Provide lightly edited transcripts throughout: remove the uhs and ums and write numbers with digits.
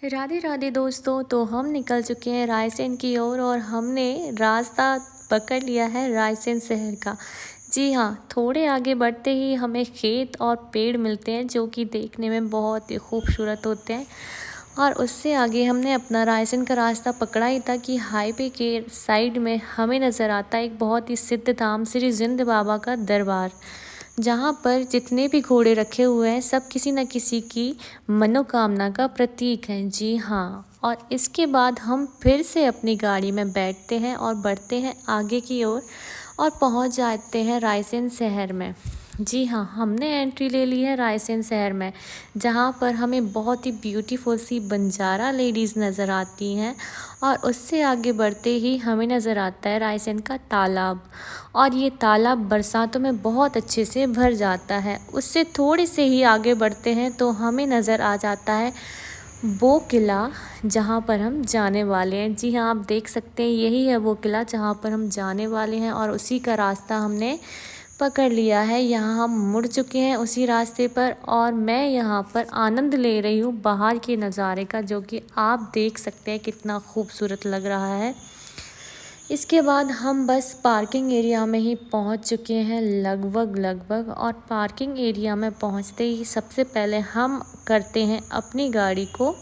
राधे राधे दोस्तों। तो हम निकल चुके हैं रायसेन की ओर और हमने रास्ता पकड़ लिया है रायसेन शहर का। जी हाँ, थोड़े आगे बढ़ते ही हमें खेत और पेड़ मिलते हैं जो कि देखने में बहुत ही खूबसूरत होते हैं। और उससे आगे हमने अपना रायसेन का रास्ता पकड़ा ही था कि हाईवे के साइड में हमें नज़र आता है एक बहुत ही सिद्ध धाम श्री जिंद बाबा का दरबार, जहाँ पर जितने भी घोड़े रखे हुए हैं सब किसी न किसी की मनोकामना का प्रतीक हैं। जी हाँ, और इसके बाद हम फिर से अपनी गाड़ी में बैठते हैं और बढ़ते हैं आगे की ओर और पहुँच जाते हैं रायसेन शहर में। जी हाँ, हमने एंट्री ले ली है रायसेन शहर में, जहाँ पर हमें बहुत ही ब्यूटीफुल सी बंजारा लेडीज़ नज़र आती हैं। और उससे आगे बढ़ते ही हमें नज़र आता है रायसेन का तालाब, और ये तालाब बरसातों में बहुत अच्छे से भर जाता है। उससे थोड़े से ही आगे बढ़ते हैं तो हमें नज़र आ जाता है वो किला जहाँ पर हम जाने वाले हैं। जी हाँ, आप देख सकते हैं यही है वो किला जहाँ पर हम जाने वाले हैं और उसी का रास्ता हमने पकड़ लिया है। यहाँ हम मुड़ चुके हैं उसी रास्ते पर और मैं यहाँ पर आनंद ले रही हूँ बाहर के नज़ारे का, जो कि आप देख सकते हैं कितना खूबसूरत लग रहा है। इसके बाद हम बस पार्किंग एरिया में ही पहुँच चुके हैं लगभग और पार्किंग एरिया में पहुँचते ही सबसे पहले हम करते हैं अपनी गाड़ी को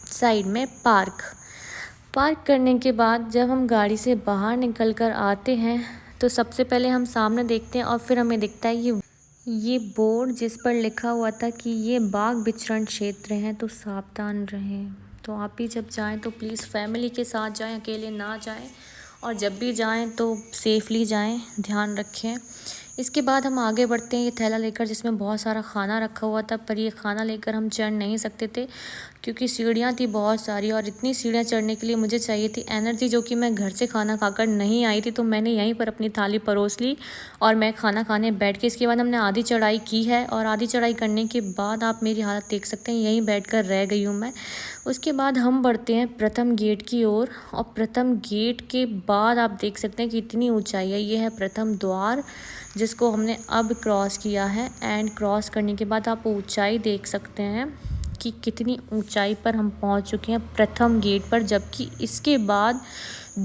साइड में पार्क करने के बाद जब हम गाड़ी से बाहर निकल कर आते हैं तो सबसे पहले हम सामने देखते हैं और फिर हमें दिखता है ये बोर्ड जिस पर लिखा हुआ था कि ये बाघ विचरण क्षेत्र है, तो सावधान रहें। तो आप भी जब जाएं तो प्लीज़ फैमिली के साथ जाएं, अकेले ना जाएं, और जब भी जाएं तो सेफली जाएं, ध्यान रखें। इसके बाद हम आगे बढ़ते हैं ये थैला लेकर जिसमें बहुत सारा खाना रखा हुआ था, पर ये खाना लेकर हम चढ़ नहीं सकते थे क्योंकि सीढ़ियाँ थी बहुत सारी और इतनी सीढ़ियाँ चढ़ने के लिए मुझे चाहिए थी एनर्जी, जो कि मैं घर से खाना खाकर नहीं आई थी। तो मैंने यहीं पर अपनी थाली परोस ली और मैं खाना खाने बैठ के इसके बाद हमने आधी चढ़ाई की है और आधी चढ़ाई करने के बाद आप मेरी हालत देख सकते हैं, यहीं बैठकर रह गई हूँ मैं। उसके बाद हम बढ़ते हैं प्रथम गेट की ओर और प्रथम गेट के बाद आप देख सकते हैं कि इतनी ऊंचाई है। ये है प्रथम द्वार जिसको हमने अब क्रॉस किया है एंड क्रॉस करने के बाद आप ऊंचाई देख सकते हैं कि कितनी ऊंचाई पर हम पहुंच चुके हैं प्रथम गेट पर, जबकि इसके बाद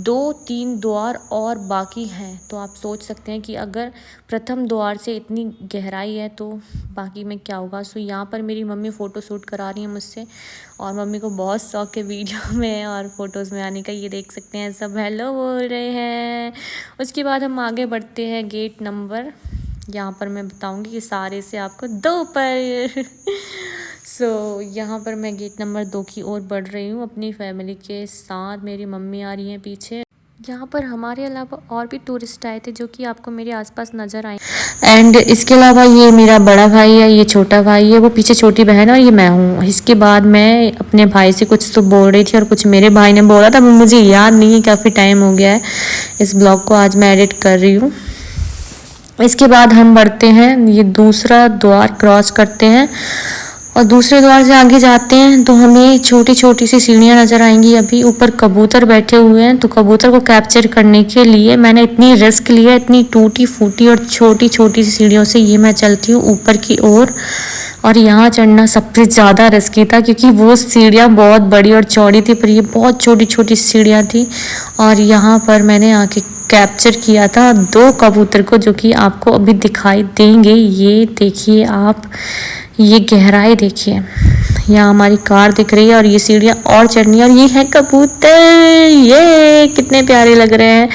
2-3 द्वार और बाकी हैं। तो आप सोच सकते हैं कि अगर प्रथम द्वार से इतनी गहराई है तो बाकी में क्या होगा। सो यहाँ पर मेरी मम्मी फ़ोटो शूट करा रही हैं मुझसे और मम्मी को बहुत शौक है वीडियो में और फ़ोटोज़ में आने का। ये देख सकते हैं सब हेलो बोल रहे हैं। उसके बाद हम आगे बढ़ते हैं गेट नंबर, यहाँ पर मैं बताऊँगी कि सारे से आपको 2 पर यहाँ पर मैं गेट नंबर 2 की ओर बढ़ रही हूँ अपनी फैमिली के साथ। मेरी मम्मी आ रही हैं पीछे। यहाँ पर हमारे अलावा और भी टूरिस्ट आए थे जो कि आपको मेरे आसपास नज़र आए। एंड इसके अलावा ये मेरा बड़ा भाई है, ये छोटा भाई है, वो पीछे छोटी बहन है और ये मैं हूँ। इसके बाद मैं अपने भाई से कुछ तो बोल रही थी और कुछ मेरे भाई ने बोला था, मुझे याद नहीं है, काफ़ी टाइम हो गया है। इस ब्लॉग को आज मैं एडिट कर रही हूँ। इसके बाद हम बढ़ते हैं, ये दूसरा द्वार क्रॉस करते हैं और दूसरे द्वार से आगे जाते हैं तो हमें छोटी छोटी सी सीढ़ियाँ नज़र आएंगी। अभी ऊपर कबूतर बैठे हुए हैं, तो कबूतर को कैप्चर करने के लिए मैंने इतनी रिस्क लिया, इतनी टूटी फूटी और छोटी छोटी सी सीढ़ियों से ये मैं चलती हूँ ऊपर की ओर। और यहाँ चढ़ना सबसे ज़्यादा रिस्की था क्योंकि वो सीढ़ियाँ बहुत बड़ी और चौड़ी थी, पर ये बहुत छोटी छोटी सीढ़ियाँ थी। और यहाँ पर मैंने आके कैप्चर किया था 2 कबूतर को, जो कि आपको अभी दिखाई देंगे। ये देखिए आप, ये गहराई देखिए, यहाँ हमारी कार दिख रही है और ये सीढ़ियाँ और चढ़नी है और ये है कबूतर, ये कितने प्यारे लग रहे हैं।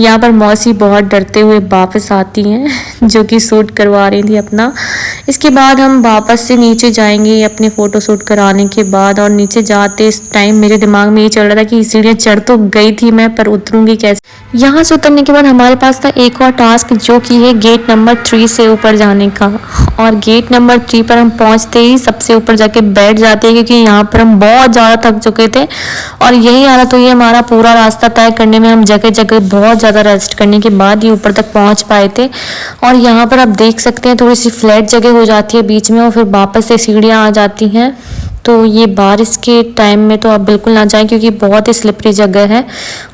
यहाँ पर मौसी बहुत डरते हुए वापस आती हैं जो कि शूट करवा रही थी अपना। इसके बाद हम वापस से नीचे जाएंगे अपने फ़ोटो शूट कराने के बाद, और नीचे जाते इस टाइम मेरे दिमाग में ये चल रहा था कि सीढ़ियाँ चढ़ तो गई थी मैं, पर उतरूँगी कैसे। यहाँ से उतरने के बाद हमारे पास था एक और टास्क जो कि है गेट नंबर 3 से ऊपर जाने का। और गेट नंबर 3 पर हम पहुँचते ही सबसे ऊपर जाके बैठ जाते हैं क्योंकि यहाँ पर हम बहुत ज़्यादा थक चुके थे और यही हालत हुई है हमारा पूरा रास्ता तय करने में। हम जगह जगह बहुत ज़्यादा रेस्ट करने के बाद ही ऊपर तक पहुँच पाए थे। और यहाँ पर आप देख सकते हैं थोड़ी सी फ्लैट जगह हो जाती है बीच में और फिर वापस से सीढ़ियाँ आ जाती हैं। तो ये बारिश के टाइम में तो आप बिल्कुल ना जाएं क्योंकि बहुत ही स्लिपरी जगह है।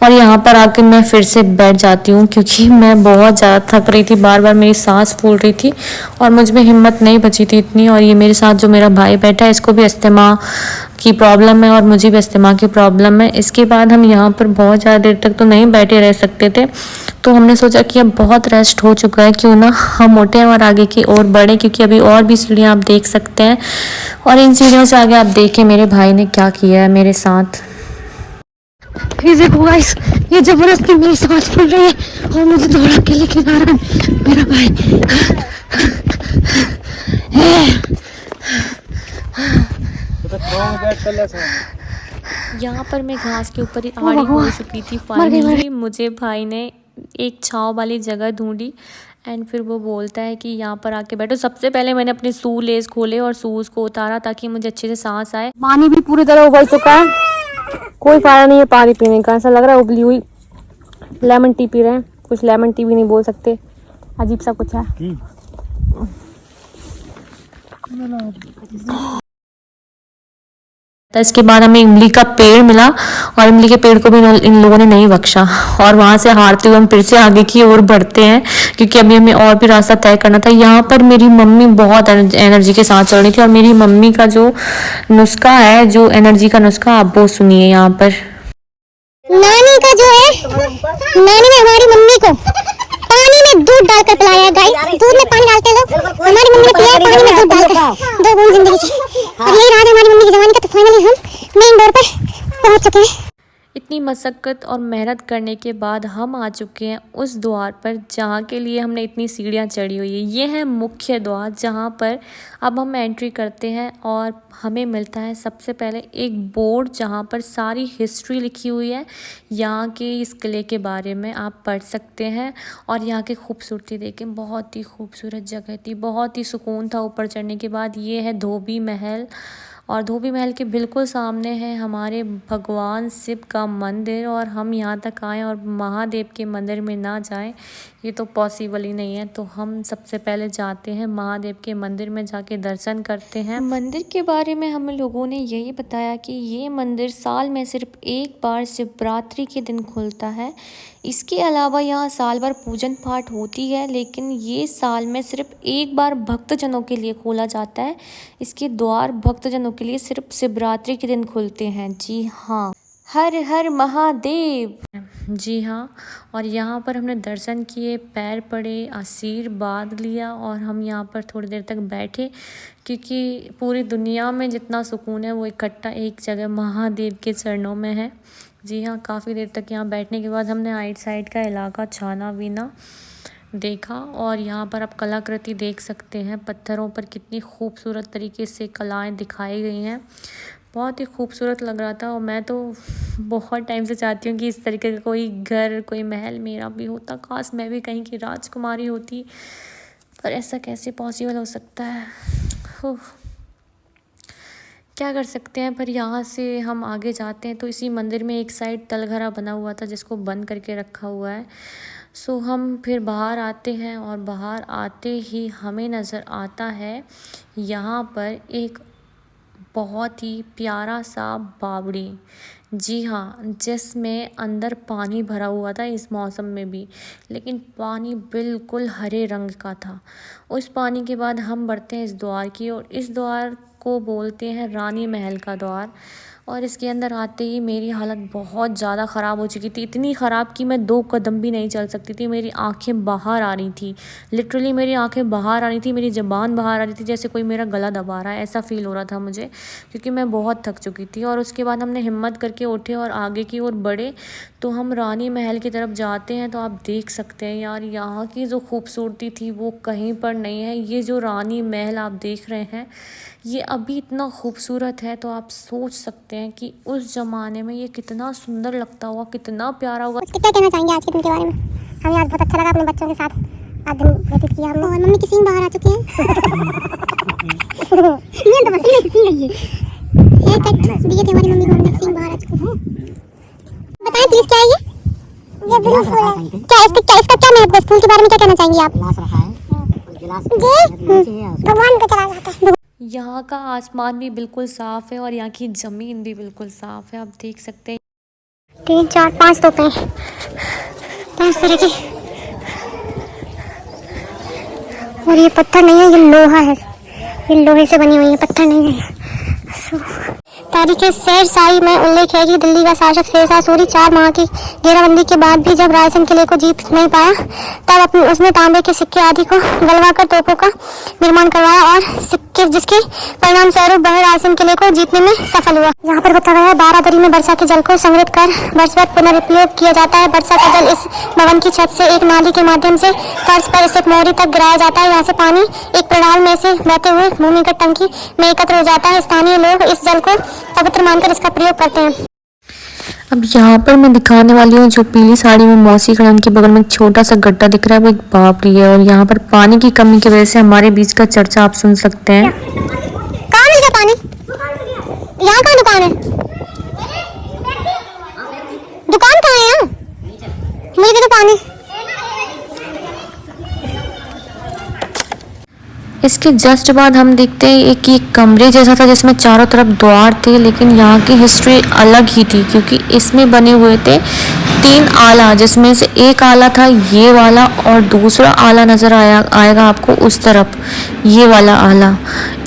और यहाँ पर आके मैं फिर से बैठ जाती हूँ क्योंकि मैं बहुत ज़्यादा थक रही थी, बार बार मेरी सांस फूल रही थी और मुझ में हिम्मत नहीं बची थी इतनी। और ये मेरे साथ जो मेरा भाई बैठा है इसको भी अस्थमा की प्रॉब्लम है और मुझे भी अस्थमा की प्रॉब्लम है। इसके बाद हम यहाँ पर बहुत ज़्यादा देर तक तो नहीं बैठे रह सकते थे, तो हमने सोचा कि अब बहुत रेस्ट हो चुका है, क्यों ना हम उठें और आगे की ओर बढ़ें, क्योंकि अभी और भी सीढ़ियाँ आप देख सकते हैं। और इन सीढ़ियों से आगे आप देखें मेरे भाई ने क्या किया है मेरे साथ। ये देखो गाइस, ये जबरदस्ती मेरी सांस फूल रही है और मुझे दौड़ा के लेके जा रहा है मेरा भाई। यहाँ पर मैं घास के ऊपर ही आड़ी हो चुकी थी। फाइनली मुझे भाई ने एक छाँव वाली जगह ढूंढी एंड फिर वो बोलता है कि यहाँ पर आके बैठो। सबसे पहले मैंने अपने शू लेस खोले और शूज़ को उतारा ताकि मुझे अच्छे से सांस आए। पानी भी पूरी तरह उबल चुका है, कोई फायदा नहीं है पानी पीने का। ऐसा लग रहा है उबली हुई लेमन टी पी रहे हैं। कुछ लेमन टी भी नहीं बोल सकते, अजीब सा कुछ है। इसके बाद हमें इमली का पेड़ मिला और इमली के पेड़ को भी इन लोगों ने नहीं बख्शा। और वहाँ से हारते हुए हम फिर से आगे की ओर बढ़ते हैं, क्योंकि अभी हमें और भी रास्ता तय करना था। यहाँ पर मेरी मम्मी बहुत एनर्जी के साथ चल रही थी और मेरी मम्मी का जो नुस्खा है, जो एनर्जी का नुस्खा, आप वो सुनिए। यहाँ पर नानी का जो है, नानी ने हमारी मम्मी को पानी में दूध डालकर पिलाया है। गाइस, दूध में पानी डालते लोग, हमारी मम्मी ने पिया पानी में दूध डालकर, 2 बूंद जिंदगी की। और यही राज हमारी मम्मी की जवानी का। तो फाइनली हम मेन डोर पर पहुंच चुके हैं। इतनी मशक्क़त और मेहनत करने के बाद हम आ चुके हैं उस द्वार पर जहाँ के लिए हमने इतनी सीढ़ियाँ चढ़ी हुई है। ये है मुख्य द्वार, जहाँ पर अब हम एंट्री करते हैं और हमें मिलता है सबसे पहले एक बोर्ड जहाँ पर सारी हिस्ट्री लिखी हुई है। यहाँ के इस किले के बारे में आप पढ़ सकते हैं और यहाँ की खूबसूरती देखें, बहुत ही खूबसूरत जगह थी, बहुत ही सुकून था ऊपर चढ़ने के बाद। ये है धोबी महल और धोबी महल के बिल्कुल सामने है हमारे भगवान शिव का मंदिर। और हम यहाँ तक आए और महादेव के मंदिर में ना जाएं ये तो पॉसिबल ही नहीं है। तो हम सबसे पहले जाते हैं महादेव के मंदिर में, जाके दर्शन करते हैं। मंदिर के बारे में हम लोगों ने यही बताया कि ये मंदिर साल में सिर्फ एक बार शिवरात्रि के दिन खुलता है। इसके अलावा यहाँ साल भर पूजन पाठ होती है, लेकिन ये साल में सिर्फ एक बार भक्तजनों के लिए खोला जाता है। इसके द्वार भक्तजनों के लिए सिर्फ शिवरात्रि के दिन खुलते हैं। जी हाँ, हर हर महादेव। जी हाँ, और यहाँ पर हमने दर्शन किए, पैर पड़े, आशीर्वाद लिया और हम यहाँ पर थोड़ी देर तक बैठे, क्योंकि पूरी दुनिया में जितना सुकून है वो इकट्ठा एक जगह महादेव के चरणों में है। जी हाँ, काफ़ी देर तक यहाँ बैठने के बाद हमने आइट साइड का इलाका छाना बीना देखा। और यहाँ पर आप कलाकृति देख सकते हैं, पत्थरों पर कितनी खूबसूरत तरीके से कलाएं दिखाई गई हैं। बहुत ही खूबसूरत लग रहा था और मैं तो बहुत टाइम से चाहती हूँ कि इस तरीके का कोई घर, कोई महल मेरा भी होता। काश मैं भी कहीं की राजकुमारी होती, पर ऐसा कैसे पॉसिबल हो सकता है। क्या कर सकते हैं। पर यहाँ से हम आगे जाते हैं तो इसी मंदिर में एक साइड तलघरा बना हुआ था जिसको बंद करके रखा हुआ है। सो हम फिर बाहर आते हैं और बाहर आते ही हमें नज़र आता है यहाँ पर एक बहुत ही प्यारा सा बावड़ी। जी हाँ, जिसमें अंदर पानी भरा हुआ था इस मौसम में भी, लेकिन पानी बिल्कुल हरे रंग का था। उस पानी के बाद हम बढ़ते हैं इस द्वार की ओर। इस द्वार को बोलते हैं रानी महल का द्वार। और इसके अंदर आते ही मेरी हालत बहुत ज़्यादा ख़राब हो चुकी थी, इतनी ख़राब कि मैं 2 कदम भी नहीं चल सकती थी। मेरी आंखें बाहर आ रही थी, लिटरली मेरी आंखें बाहर आ रही थी, मेरी ज़बान बाहर आ रही थी, जैसे कोई मेरा गला दबा रहा है, ऐसा फ़ील हो रहा था मुझे, क्योंकि मैं बहुत थक चुकी थी। और उसके बाद हमने हिम्मत करके उठे और आगे की ओर बढ़े तो हम रानी महल की तरफ जाते हैं। तो आप देख सकते हैं यार, यहाँ की जो खूबसूरती थी वो कहीं पर नहीं है। ये जो रानी महल आप देख रहे हैं ये अभी इतना खूबसूरत है, तो आप सोच सकते हैं कि उस ज़माने में ये कितना सुंदर लगता होगा, कितना प्यारा होगा। क्या कहना चाहेंगे आज के दिन के बारे में? हमें आज बहुत अच्छा लगा अपने बच्चों के साथ आज दिन व्यतीत किया हमने। और मम्मी की सींग बाहर आ चुकी है। ये तो बस नहीं सींग है, ये कट दिए थे हमारी मम्मी को, हमने सींग बाहर आ चुकी है। बताएं प्लीज क्या है ये? ये ब्लू फूल है। क्या इसका क्या महत्व है? फूल के बारे में क्या कहना चाहेंगे आप? गिलास रखा है, गिलास भगवान को चढ़ाया जाता है। यहाँ का आसमान भी बिल्कुल साफ़ है और यहाँ की ज़मीन भी बिल्कुल साफ़ है, आप देख सकते हैं। 3 4 5 तोपे हैं, 5 तरह की। और ये पत्थर नहीं है, ये लोहा है, ये लोहे से बनी हुई है, पत्थर नहीं है। तारीख शेर शाही में उल्लेख है कि दिल्ली का शासक शेरशाह सूरी 4 माह की घेराबंदी के बाद भी जब रायसेन किले को जीत नहीं पाया तब उसने तांबे के सिक्के आदि को गलवाकर तोपों का निर्माण करवाया और सिक्के जिसके परिणाम स्वरूप वह रायसेन किले को जीतने में सफल हुआ। यहाँ पर बताया गया है 12 दरी में वर्षा के जल को संग्रहित कर वर्ष भर पुनरुपयोग किया जाता है। वर्षा का जल इस भवन की छत से एक नाली के माध्यम से फर्श पर स्थित मोहरी तक गिराया जाता है। यहाँ से पानी एक प्रणाल में से बहते हुए भूमिगत टंकी में एकत्र हो जाता है। स्थानीय लोग इस जल को पवित्र मानकर इसका प्रयोग करते हैं। अब यहाँ पर मैं दिखाने वाली हूँ जो पीली साड़ी में मौसी खड़ी, उनके बगल में एक छोटा सा गड्ढा दिख रहा है, वो एक बावड़ी है। और यहाँ पर पानी की कमी की वजह से हमारे बीच का चर्चा आप सुन सकते हैं। कहाँ मिल गया पानी? यहाँ कहाँ दुकान है? दुकान कहाँ है यहाँ? मिल गया पानी। इसके जस्ट बाद हम देखते हैं एक ये कमरे जैसा था जिसमें चारों तरफ द्वार थे, लेकिन यहाँ की हिस्ट्री अलग ही थी क्योंकि इसमें बने हुए थे 3 आला, जिसमें से एक आला था ये वाला और दूसरा आला नज़र आएगा आपको उस तरफ, ये वाला आला।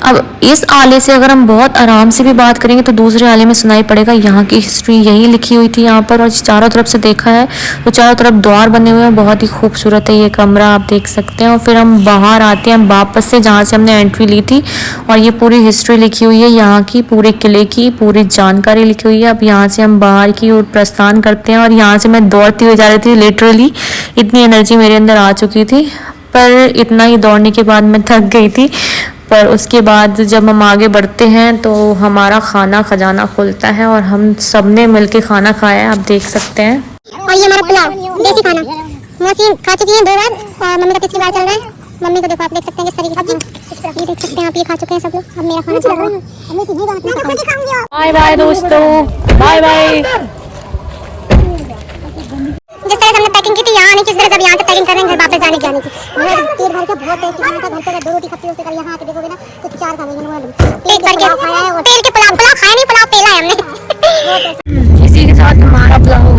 अब इस आले से अगर हम बहुत आराम से भी बात करेंगे तो दूसरे आले में सुनाई पड़ेगा। यहाँ की हिस्ट्री यही लिखी हुई थी यहाँ पर। और चारों तरफ से देखा है तो चारों तरफ द्वार बने हुए हैं, बहुत ही खूबसूरत है ये कमरा, आप देख सकते हैं। और फिर हम बाहर आते हैं वापस से जहाँ से हमने एंट्री ली थी और ये पूरी हिस्ट्री लिखी हुई है यहाँ की, पूरे किले की पूरी जानकारी लिखी हुई है। अब यहाँ से हम बाहर की ओर प्रस्थान करते हैं और यहाँ से मैं दौड़ती हुई जा रही थी, लिटरली इतनी एनर्जी मेरे अंदर आ चुकी थी। पर इतना ही दौड़ने के बाद मैं थक गई थी। पर उसके बाद जब हम आगे बढ़ते हैं तो हमारा खाना खजाना खुलता है और हम सब ने मिलके खाना खाया है, आप देख सकते हैं। और ये हमारा पुलाव देसी खाना, मौसी खा चुकी हैं 2 बार और मम्मी का 3री बार चल रहा है। मम्मी को देखो, आप देख सकते हैं किस तरीके से, ये देख सकते हैं आप, ये खा चुके हैं सब लोग। अब मेरा खाना चल रहा है। बाय बाय दोस्तों, बाय बाय। जिस तरह से हमने पैकिंग की थी यहाँ आने की, जब यहाँ से पैकिंग कर रहे हैं घर वापस जाने की बहुत पेट भर के, बहुत टेस्टी खाना था। घर पे 2 रोटी खप्पी उससे यहाँ आके देखोगे ना तो 4 खा लेंगे। पेट भर के खाया है, तेल के पुलाव खाया नहीं, पुलाव पेला है हमने। इसी के साथ हमारा पुलाव